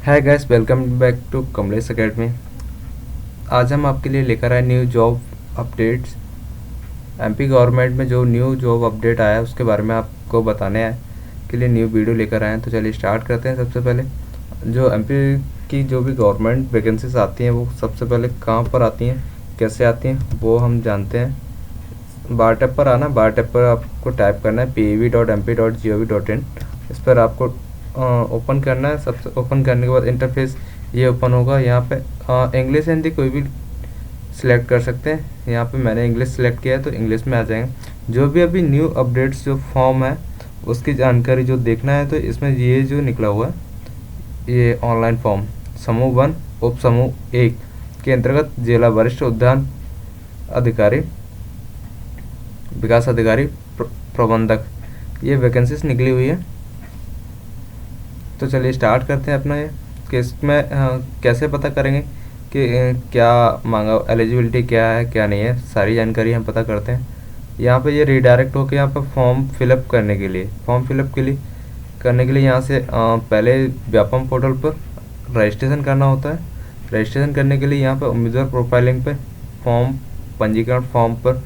Hi guys, welcome back to Kamlesh academy. आज हम आपके लिए लेकर आए new job updates. MP government में जो न्यू जॉब अपडेट आया है उसके बारे में आपको बताने आए के लिए न्यू वीडियो लेकर आए हैं। तो चलिए स्टार्ट करते हैं। सबसे पहले जो एमपी की जो भी गवर्नमेंट वैकेंसीज आती हैं वो सबसे पहले कहाँ पर आती हैं, कैसे आती हैं, वो हम जानते हैं। बार टैब पर आना, बार टैब पर आपको टाइप करना है pev.mp.gov.in। इस पर आपको ओपन करना है। सबसे ओपन करने के बाद इंटरफेस ये ओपन होगा। यहाँ पे इंग्लिश हिंदी कोई भी सिलेक्ट कर सकते हैं। यहाँ पे मैंने इंग्लिश सेलेक्ट किया है तो इंग्लिश में आ जाएंगे। जो भी अभी न्यू अपडेट्स जो फॉर्म है उसकी जानकारी जो देखना है तो इसमें ये जो निकला हुआ है ये ऑनलाइन फॉर्म समूह 1 उप समूह 1 के अंतर्गत जिला वरिष्ठ उद्यान अधिकारी, विकास अधिकारी, प्रबंधक, ये वैकेंसीज निकली हुई है। तो चलिए स्टार्ट करते हैं अपना ये कि इसमें कैसे पता करेंगे कि क्या मांगा, एलिजिबिलिटी क्या है क्या नहीं है, सारी जानकारी हम पता करते हैं। यहाँ पे ये रिडायरेक्ट होकर यहाँ पर फॉर्म फिलअप करने के लिए यहाँ से पहले व्यापम पोर्टल पर रजिस्ट्रेशन करना होता है। रजिस्ट्रेशन करने के लिए यहाँ पर उम्मीदवार प्रोफाइलिंग पे फॉर्म, पंजीकरण फॉर्म पर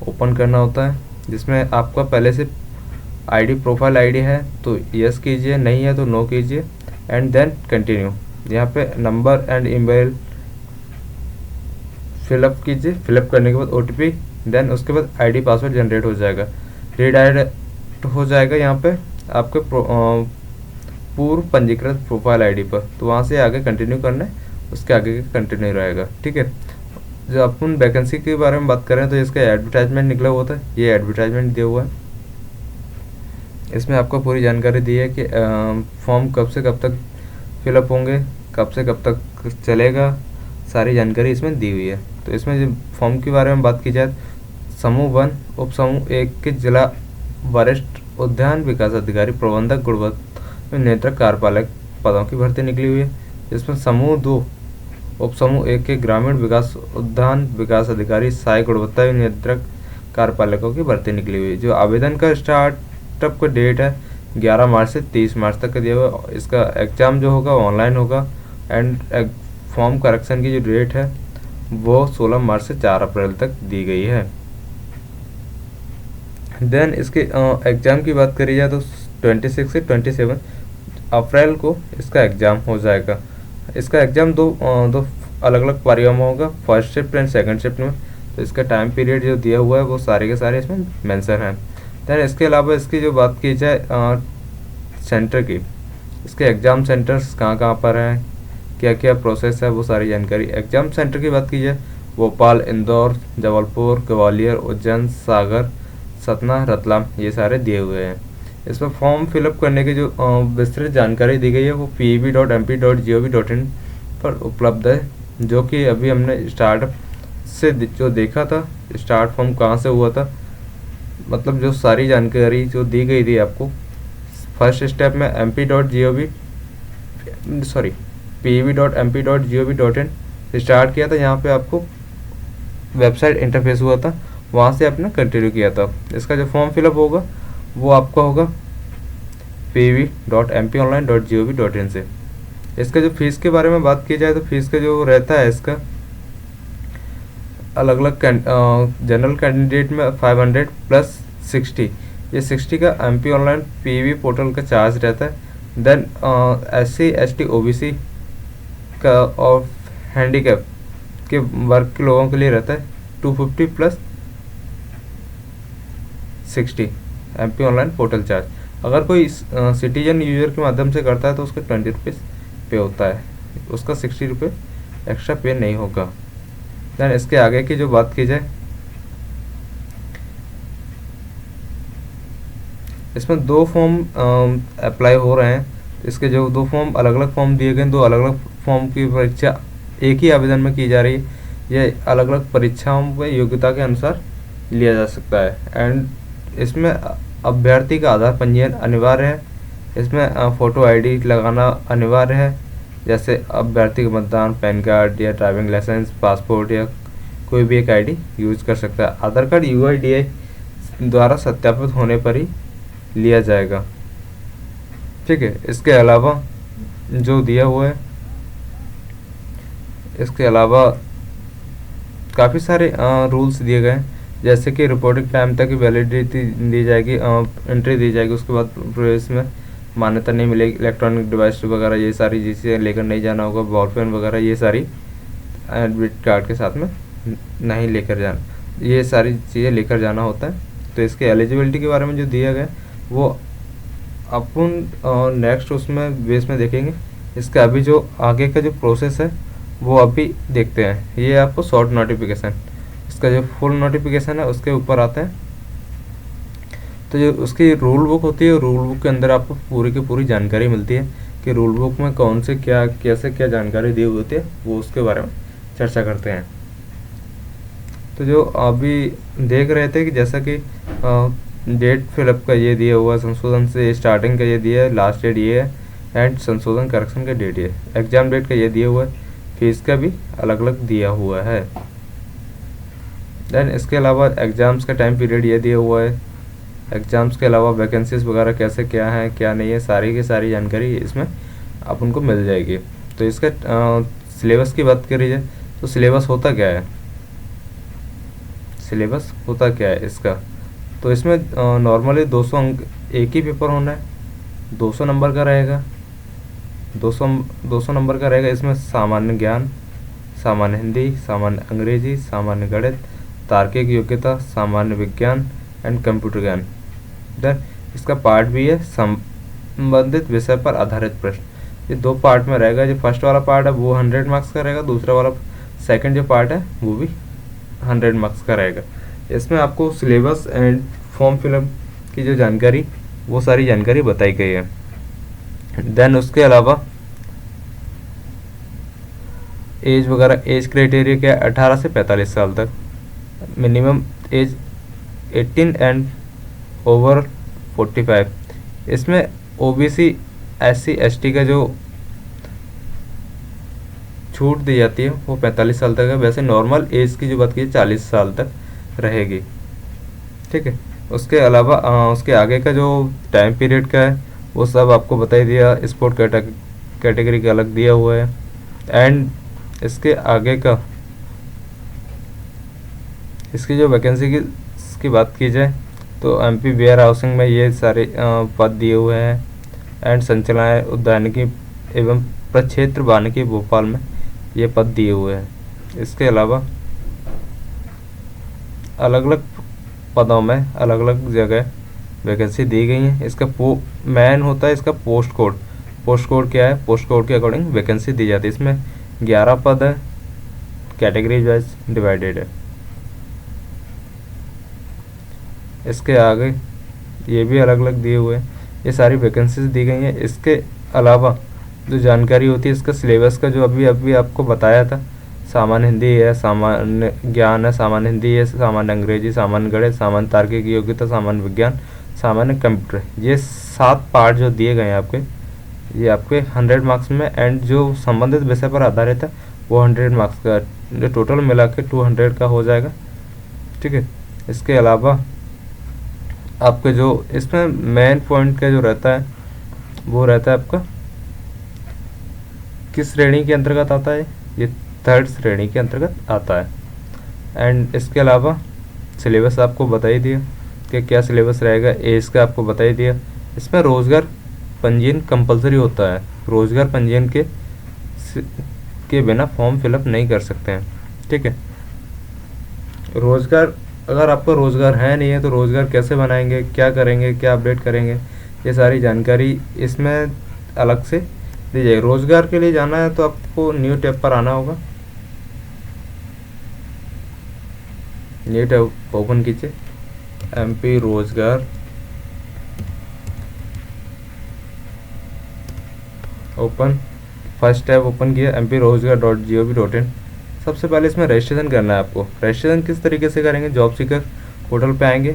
ओपन करना होता है, जिसमें आपका पहले से आईडी, प्रोफाइल आईडी है तो यस कीजिए, नहीं है तो नो कीजिए एंड देन कंटिन्यू। यहाँ पे नंबर एंड ईमेल फिलअप कीजिए। फिलअप करने के बाद ओटीपी, देन उसके बाद आईडी पासवर्ड जनरेट हो जाएगा, रीडायरेक्ट हो जाएगा यहाँ पे आपके पूर्व पंजीकृत प्रोफाइल आईडी पर। तो वहाँ से आगे कंटिन्यू करना है, उसके आगे कंटिन्यू रहेगा। ठीक है। जो अपन वैकेंसी के बारे में बात करें तो इसका एडवर्टाइजमेंट निकला हुआ था, ये एडवर्टाइजमेंट दिया हुआ है। इसमें आपको पूरी जानकारी दी है कि फॉर्म कब से कब तक फिलअप होंगे, कब से कब तक चलेगा, सारी जानकारी इसमें दी हुई है। तो इसमें जो फॉर्म के बारे में बात की जाए, समूह 1 उप समूह 1 के जिला वरिष्ठ उद्यान विकास अधिकारी, प्रबंधक, गुणवत्ता नियंत्रक, कार्यपालक पदों की भर्ती निकली हुई है। इसमें समूह 2 उप समूह 1 के ग्रामीण विकास उद्यान विकास अधिकारी, सहायक गुणवत्ता नियंत्रक, कार्यपालकों की भर्ती निकली हुई है। जो आवेदन का स्टार्टअप का डेट है 11 मार्च से 30 मार्च तक का दिया हुआ। इसका एग्ज़ाम जो होगा ऑनलाइन होगा एंड फॉर्म करेक्शन की जो डेट है वो 16 मार्च से 4 अप्रैल तक दी गई है। देन इसके एग्ज़ाम की बात करी जाए तो 26 से 27 अप्रैल को इसका एग्ज़ाम हो जाएगा। इसका एग्ज़ाम दो अलग अलग पारियों में होगा, first shift and second shift में। तो इसका टाइम पीरियड जो दिया हुआ है वो सारे के सारे इसमें मेंशन है। दैन इसके अलावा इसकी जो बात की जाए सेंटर की, इसके एग्ज़ाम सेंटर्स कहाँ कहाँ पर हैं, क्या क्या प्रोसेस है, वो सारी जानकारी। एग्ज़ाम सेंटर की बात की जाए भोपाल, इंदौर, जबलपुर, ग्वालियर, उज्जैन, सागर, सतना, रतलाम, ये सारे दिए हुए हैं। इसमें फॉर्म फिलअप करने की जो विस्तृत जानकारी दी गई है वो pev.mp.gov.in पर उपलब्ध है, जो कि अभी हमने स्टार्टअप से जो देखा था, स्टार्ट फॉर्म कहाँ से हुआ था, मतलब जो सारी जानकारी जो दी गई थी आपको फर्स्ट स्टेप में pev.mp.gov.in स्टार्ट किया था। यहाँ पे आपको वेबसाइट इंटरफेस हुआ था, वहाँ से आपने कंटिन्यू किया था। इसका जो फॉर्म फिलअप होगा वो आपका होगा pev.mponline.gov.in से। इसका जो फीस के बारे में बात की जाए तो फीस का जो रहता है इसका अलग अलग जनरल कैंडिडेट में 500 प्लस 60, ये 60 का एमपी ऑनलाइन पीवी पोर्टल का चार्ज रहता है। देन SC ST OBC का और हैंडीकैप के वर्ग के लोगों के लिए रहता है 250 plus 60 MP online portal charge. अगर कोई सिटीजन यूजर के माध्यम से करता है तो उसका 20 रुपीज़ पे होता है, उसका 60 रुपये एक्स्ट्रा पे नहीं होगा। दैन इसके आगे की जो बात की जाए, इसमें 2 फॉर्म अप्लाई हो रहे हैं। इसके जो 2 फॉर्म अलग अलग फॉर्म दिए गए, 2 अलग अलग फॉर्म की परीक्षा एक ही आवेदन में की जा रही है। ये अलग अलग परीक्षाओं में योग्यता के अनुसार लिया जा सकता है एंड इसमें अभ्यर्थी का आधार पंजीयन अनिवार्य है। इसमें फ़ोटो आईडी लगाना अनिवार्य है, जैसे अभ्यर्थी का मतदान, पैन कार्ड या ड्राइविंग लाइसेंस, पासपोर्ट या कोई भी एक आईडी यूज़ कर सकता है। आधार कार्ड UIDAI द्वारा सत्यापित होने पर ही लिया जाएगा। ठीक है। इसके अलावा जो दिया हुआ है। इसके अलावा काफ़ी सारे रूल्स दिए गए हैं, जैसे कि रिपोर्टिंग टाइम तक वैलिडिटी दी जाएगी, एंट्री दी जाएगी, उसके बाद प्रवेश में मान्यता नहीं मिलेगी। इलेक्ट्रॉनिक डिवाइस वगैरह ये सारी चीज़ें लेकर नहीं जाना होगा। बॉल पेन वगैरह ये सारी एडमिट कार्ड के साथ में नहीं लेकर जाना, ये सारी चीज़ें लेकर जाना होता है। तो इसके एलिजिबिलिटी के बारे में जो दिया गया वो अपन नेक्स्ट उसमें बेस में देखेंगे। इसका अभी जो आगे का जो प्रोसेस है वो अभी देखते हैं। ये आपको शॉर्ट नोटिफिकेशन, इसका जो फुल नोटिफिकेशन है उसके ऊपर आता है। तो जो उसकी रूल बुक होती है, रूल बुक के अंदर आपको पूरी की पूरी जानकारी मिलती है कि रूल बुक में कौन से क्या कैसे क्या जानकारी दी हुई होती है, वो उसके बारे में चर्चा करते हैं। तो जो अभी देख रहे थे कि जैसा कि डेट फिलअप का ये दिया हुआ, संशोधन से स्टार्टिंग का ये दिया है, लास्ट डेट ये है, एंड संशोधन करेक्शन का डेट ये है, एग्जाम डेट का ये दिया हुआ है, फीस का भी अलग अलग दिया हुआ है। देन इसके अलावा एग्ज़ाम्स का टाइम पीरियड ये दिया हुआ है। एग्ज़ाम्स के अलावा वैकेंसीज वगैरह कैसे क्या है क्या नहीं है, सारी की सारी जानकारी इसमें अपन को मिल जाएगी। तो इसका सिलेबस की बात करी जाए तो सिलेबस होता क्या है, सिलेबस होता क्या है इसका। तो इसमें नॉर्मली 200 अंक एक ही पेपर होना है, 200 नंबर का रहेगा, 200 नंबर का रहेगा। इसमें सामान्य ज्ञान, सामान्य हिंदी, सामान्य अंग्रेजी, सामान्य गणित, तार्किक योग्यता, सामान्य विज्ञान एंड कंप्यूटर ज्ञान। देन इसका पार्ट भी है संबंधित विषय पर आधारित प्रश्न। ये दो पार्ट में रहेगा। जो फर्स्ट वाला पार्ट है वो 100 मार्क्स का रहेगा, दूसरा वाला सेकंड जो पार्ट है वो भी 100 मार्क्स का रहेगा। इसमें आपको सिलेबस एंड फॉर्म फिलअप की जो जानकारी वो सारी जानकारी बताई गई है। देन उसके अलावा एज वगैरह, एज क्राइटेरिया क्या है, 18 से 45 साल तक, मिनिमम एज 18 एंड ओवर 45। इसमें ओबीसी SC ST का जो छूट दी जाती है वो 45 साल तक है। वैसे नॉर्मल एज की जो बात की 40 साल तक रहेगी, ठीक है। उसके अलावा उसके आगे का जो टाइम पीरियड का है वो सब आपको बता ही दिया। स्पोर्ट कैटेगरी का अलग दिया हुआ है। एंड इसके आगे का, इसकी जो वैकेंसी की बात की जाए तो MP वेयर हाउसिंग में ये सारे पद दिए हुए हैं। एंड संचालनालय उद्यानिकी एवं प्रक्षेत्र वानिकी भोपाल में ये पद दिए हुए हैं। इसके अलावा अलग अलग पदों में अलग अलग जगह वैकेंसी दी गई है। इसका मेन होता है इसका पोस्ट कोड। पोस्ट कोड क्या है, पोस्ट कोड के अकॉर्डिंग वैकेंसी दी जाती है। इसमें 11 पद है, कैटेगरी वाइज डिवाइडेड है। इसके आगे ये भी अलग अलग दिए हुए हैं, ये सारी वैकेंसीज दी गई हैं। इसके अलावा जो जानकारी होती है इसका सिलेबस का, जो अभी अभी आपको बताया था, सामान्य हिंदी है, सामान्य ज्ञान है, सामान्य हिंदी है, सामान्य अंग्रेजी, सामान्य गणित, सामान्य तार्किक योग्यता, सामान्य विज्ञान, सामान्य कंप्यूटर, ये 7 पार्ट जो दिए गए हैं आपके, ये आपके 100 मार्क्स में। एंड जो संबंधित विषय पर आधारित है वो 100 मार्क्स का, जो टोटल मिला के 200 का हो जाएगा, ठीक है। इसके अलावा आपके जो इसमें मेन पॉइंट का जो रहता है वो रहता है आपका किस श्रेणी के अंतर्गत आता है, ये 3rd श्रेणी के अंतर्गत आता है। एंड इसके अलावा सिलेबस आपको बता ही दिया कि क्या सिलेबस रहेगा। एज का आपको बता ही दिया। इसमें रोज़गार पंजीयन कंपलसरी होता है, रोज़गार पंजीयन के बिना फॉर्म फिलअप नहीं कर सकते हैं, ठीक है। रोज़गार, अगर आपको रोज़गार है नहीं है तो रोज़गार कैसे बनाएंगे, क्या करेंगे, क्या अपडेट करेंगे, ये सारी जानकारी इसमें अलग से दी जाएगी। रोज़गार के लिए जाना है तो आपको न्यू टैब पर आना होगा। न्यू टैब ओपन कीजिए, MP रोज़गार ओपन, फर्स्ट टैब ओपन किया, mpRoजgar.gov.in। सबसे पहले इसमें रजिस्ट्रेशन करना है आपको। रजिस्ट्रेशन किस तरीके से करेंगे, जॉब सीकर पोर्टल पे आएंगे,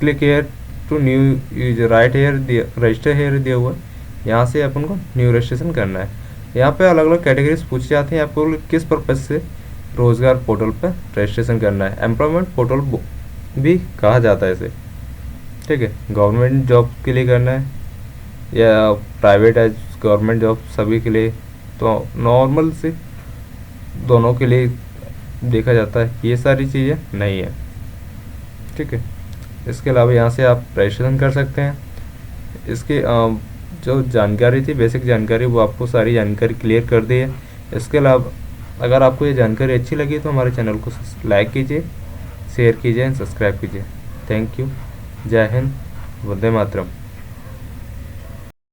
click here to new user, right here register here दिया हुआ है, यहाँ से अपन को न्यू रजिस्ट्रेशन करना है। यहाँ पे अलग अलग कैटेगरीज पूछी जाती हैं आपको किस पर्पज़ से रोज़गार पोर्टल पर रजिस्ट्रेशन करना है। एम्प्लॉयमेंट पोर्टल भी कहा जाता है इसे, ठीक है। गवर्नमेंट जॉब के लिए करना है या प्राइवेट एज गवर्नमेंट जॉब सभी के लिए तो नॉर्मल से दोनों के लिए देखा जाता है, ये सारी चीज़ें नहीं है। ठीक है, इसके अलावा यहाँ से आप रजिस्ट्रेशन कर सकते हैं। इसके जो जानकारी थी, बेसिक जानकारी, वो आपको सारी जानकारी क्लियर कर दी है। इसके अलावा अगर आपको ये जानकारी अच्छी लगी तो हमारे चैनल को लाइक कीजिए, शेयर कीजिए एंड सब्सक्राइब कीजिए। Thank you. जय हिंद, वंदे मातरम।